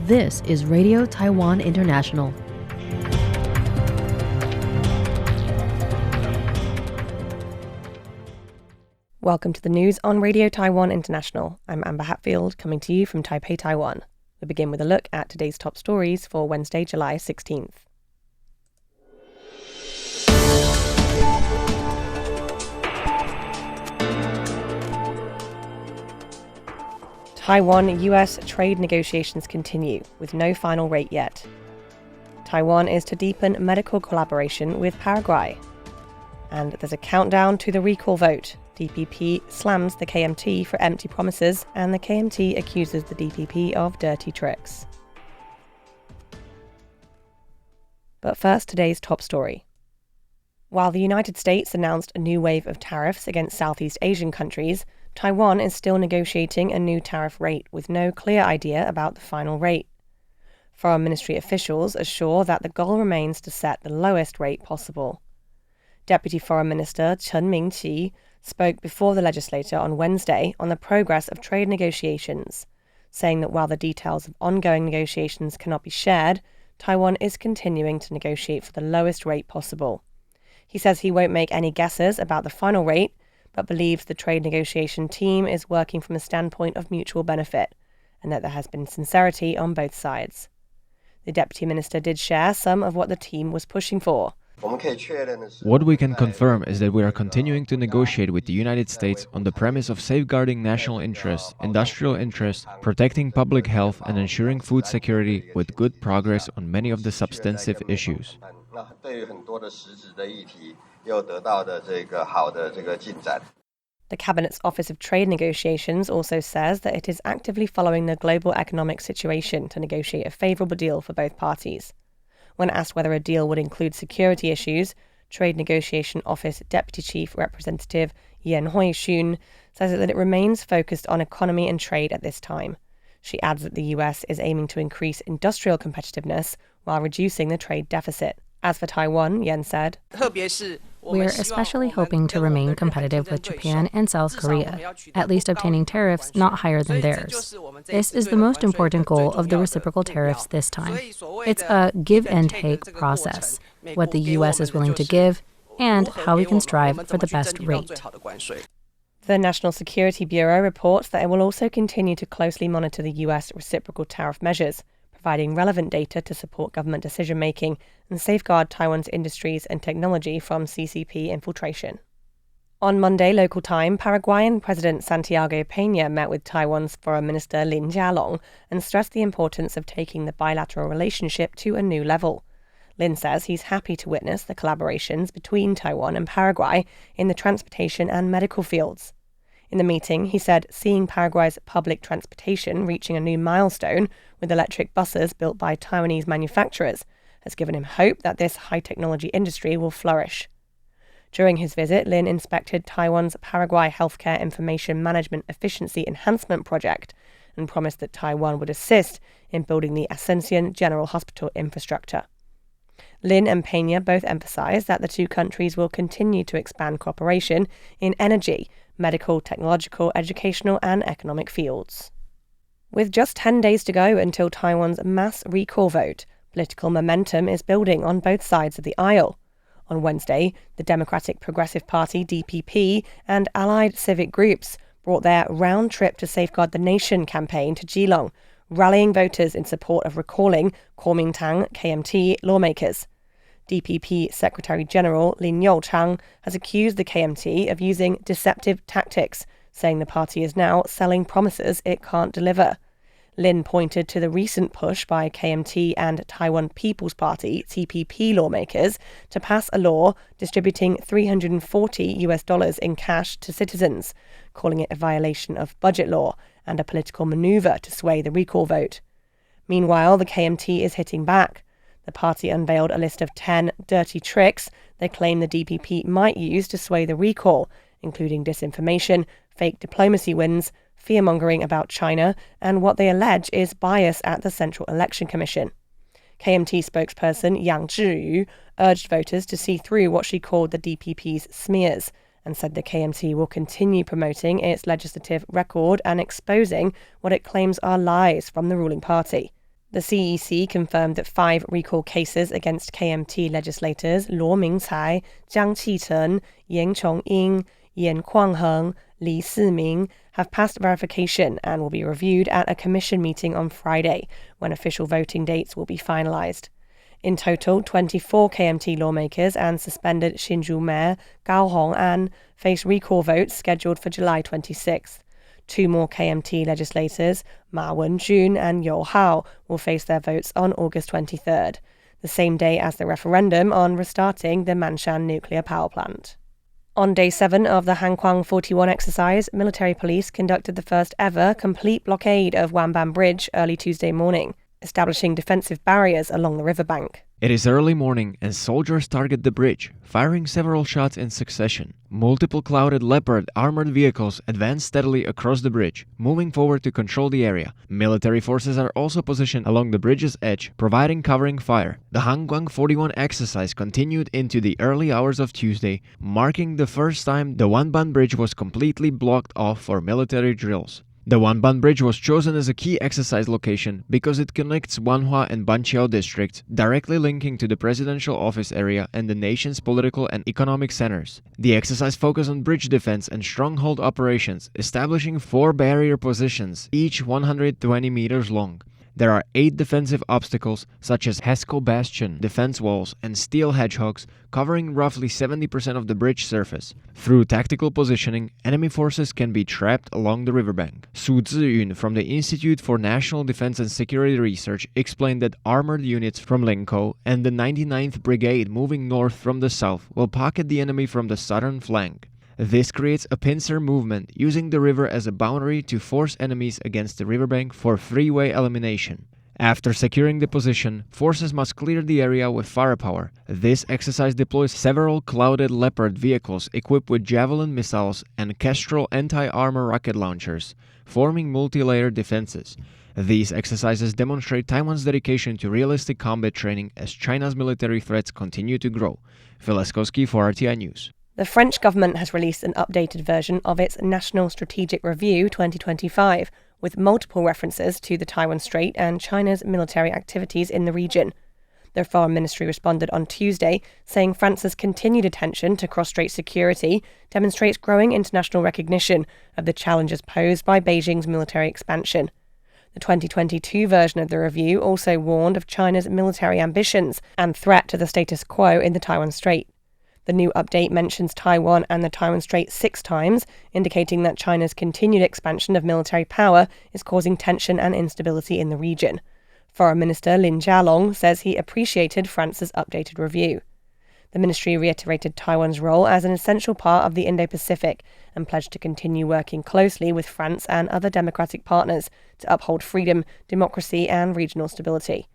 This is Radio Taiwan International. Welcome to the news on Radio Taiwan International. I'm Amber Hatfield, coming to you from Taipei, Taiwan. We begin with a look at today's top stories for Wednesday, July 16th. Taiwan-US trade negotiations continue, with no final rate yet. Taiwan is to deepen medical collaboration with Paraguay. And there's a countdown to the recall vote. DPP slams the KMT for empty promises, and the KMT accuses the DPP of dirty tricks. But first, today's top story. While the United States announced a new wave of tariffs against Southeast Asian countries, Taiwan is still negotiating a new tariff rate with no clear idea about the final rate. Foreign Ministry officials assure that the goal remains to set the lowest rate possible. Deputy Foreign Minister Chen Mingqi spoke before the legislature on Wednesday on the progress of trade negotiations, saying that while the details of ongoing negotiations cannot be shared, Taiwan is continuing to negotiate for the lowest rate possible. He says he won't make any guesses about the final rate, but believes the trade negotiation team is working from a standpoint of mutual benefit, and that there has been sincerity on both sides. The Deputy Minister did share some of what the team was pushing for. What we can confirm is that we are continuing to negotiate with the United States on the premise of safeguarding national interests, industrial interests, protecting public health, and ensuring food security, with good progress on many of the substantive issues. The Cabinet's Office of Trade Negotiations also says that it is actively following the global economic situation to negotiate a favourable deal for both parties. When asked whether a deal would include security issues, Trade Negotiation Office Deputy Chief Representative Yan Hui-shun says that it remains focused on economy and trade at this time. She adds that the US is aiming to increase industrial competitiveness while reducing the trade deficit. As for Taiwan, Yan said, "We're especially hoping to remain competitive with Japan and South Korea, at least obtaining tariffs not higher than theirs. This is the most important goal of the reciprocal tariffs this time. It's a give and take process, what the US is willing to give, and how we can strive for the best rate." The National Security Bureau reports that it will also continue to closely monitor the US reciprocal tariff measures, providing relevant data to support government decision-making and safeguard Taiwan's industries and technology from CCP infiltration. On Monday local time, Paraguayan President Santiago Peña met with Taiwan's Foreign Minister Lin Jialong and stressed the importance of taking the bilateral relationship to a new level. Lin says he's happy to witness the collaborations between Taiwan and Paraguay in the transportation and medical fields. In the meeting, he said seeing Paraguay's public transportation reaching a new milestone with electric buses built by Taiwanese manufacturers has given him hope that this high-technology industry will flourish. During his visit, Lin inspected Taiwan's Paraguay Healthcare Information Management Efficiency Enhancement Project and promised that Taiwan would assist in building the Ascension General Hospital infrastructure. Lin and Peña both emphasized that the two countries will continue to expand cooperation in energy, medical, technological, educational, and economic fields. With just 10 days to go until Taiwan's mass recall vote, political momentum is building on both sides of the aisle. On Wednesday, the Democratic Progressive Party, DPP, and allied civic groups brought their Round Trip to Safeguard the Nation campaign to Keelung, rallying voters in support of recalling Kuomintang KMT lawmakers. DPP Secretary-General Lin Youchang has accused the KMT of using deceptive tactics, saying the party is now selling promises it can't deliver. Lin pointed to the recent push by KMT and Taiwan People's Party (TPP) lawmakers to pass a law distributing $340 in cash to citizens, calling it a violation of budget law and a political maneuver to sway the recall vote. Meanwhile, the KMT is hitting back. The party unveiled a list of 10 dirty tricks they claim the DPP might use to sway the recall, including disinformation, fake diplomacy wins, fear-mongering about China, and what they allege is bias at the Central Election Commission. KMT spokesperson Yang Zhiyu urged voters to see through what she called the DPP's smears, and said the KMT will continue promoting its legislative record and exposing what it claims are lies from the ruling party. The CEC confirmed that 5 recall cases against KMT legislators Luo Mingcai, Jiang Qichen, Yan Chongying, Yan Guangheng, Li Siming have passed verification and will be reviewed at a commission meeting on Friday, when official voting dates will be finalized. In total, 24 KMT lawmakers and suspended Hsinchu Mayor Gao Hong'an face recall votes scheduled for July 26th. 2 more KMT legislators, Ma Wenjun and You Hao, will face their votes on August 23rd, the same day as the referendum on restarting the Manshan nuclear power plant. On day 7 of the Hankwang 41 exercise, military police conducted the first ever complete blockade of Wanban Bridge early Tuesday morning, establishing defensive barriers along the riverbank. It is early morning and soldiers target the bridge, firing several shots in succession. Multiple Clouded Leopard armored vehicles advance steadily across the bridge, moving forward to control the area. Military forces are also positioned along the bridge's edge, providing covering fire. The Hankwang 41 exercise continued into the early hours of Tuesday, marking the first time the Wanban Bridge was completely blocked off for military drills. The Wanban Bridge was chosen as a key exercise location because it connects Wanhua and Banqiao districts, directly linking to the presidential office area and the nation's political and economic centers. The exercise focused on bridge defense and stronghold operations, establishing 4 barrier positions, each 120 meters long. There are 8 defensive obstacles, such as Hesco Bastion, defense walls, and steel hedgehogs, covering roughly 70% of the bridge surface. Through tactical positioning, enemy forces can be trapped along the riverbank. Su Ziyun from the Institute for National Defense and Security Research explained that armored units from Linkou and the 99th Brigade moving north from the south will pocket the enemy from the southern flank. This creates a pincer movement, using the river as a boundary to force enemies against the riverbank for freeway elimination. After securing the position, forces must clear the area with firepower. This exercise deploys several Clouded Leopard vehicles equipped with Javelin missiles and Kestrel anti-armor rocket launchers, forming multi-layered defenses. These exercises demonstrate Taiwan's dedication to realistic combat training as China's military threats continue to grow. Phil Eskowski for RTI News. The French government has released an updated version of its National Strategic Review 2025, with multiple references to the Taiwan Strait and China's military activities in the region. The Foreign Ministry responded on Tuesday, saying France's continued attention to cross-strait security demonstrates growing international recognition of the challenges posed by Beijing's military expansion. The 2022 version of the review also warned of China's military ambitions and threat to the status quo in the Taiwan Strait. The new update mentions Taiwan and the Taiwan Strait 6 times, indicating that China's continued expansion of military power is causing tension and instability in the region. Foreign Minister Lin Jialong says he appreciated France's updated review. The ministry reiterated Taiwan's role as an essential part of the Indo-Pacific and pledged to continue working closely with France and other democratic partners to uphold freedom, democracy and regional stability.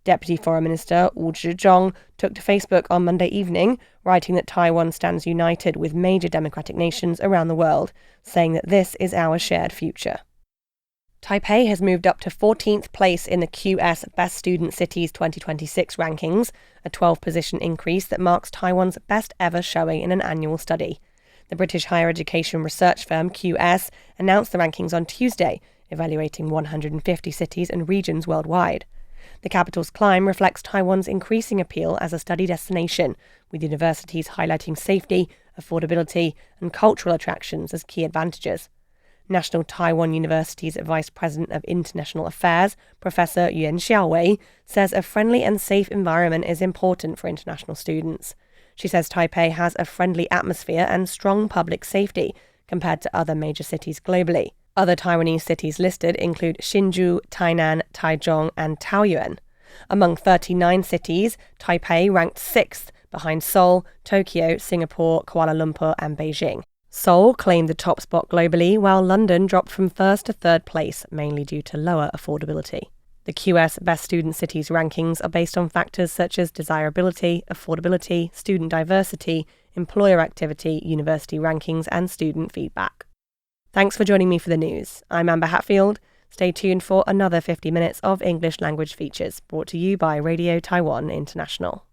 Deputy Foreign Minister Wu Zhizhong took to Facebook on Monday evening, writing that Taiwan stands united with major democratic nations around the world, saying that this is our shared future. Taipei has moved up to 14th place in the QS Best Student Cities 2026 rankings, a 12-position increase that marks Taiwan's best ever showing in an annual study. The British higher education research firm QS announced the rankings on Tuesday, evaluating 150 cities and regions worldwide. The capital's climb reflects Taiwan's increasing appeal as a study destination, with universities highlighting safety, affordability, and cultural attractions as key advantages. National Taiwan University's Vice President of International Affairs, Professor Yuan Xiaowei, says a friendly and safe environment is important for international students. She says Taipei has a friendly atmosphere and strong public safety compared to other major cities globally. Other Taiwanese cities listed include Hsinchu, Tainan, Taichung, and Taoyuan. Among 39 cities, Taipei ranked 6th, behind Seoul, Tokyo, Singapore, Kuala Lumpur, and Beijing. Seoul claimed the top spot globally, while London dropped from 1st to 3rd place, mainly due to lower affordability. The QS Best Student Cities rankings are based on factors such as desirability, affordability, student diversity, employer activity, university rankings, and student feedback. Thanks for joining me for the news. I'm Amber Hatfield. Stay tuned for another 50 minutes of English language features brought to you by Radio Taiwan International.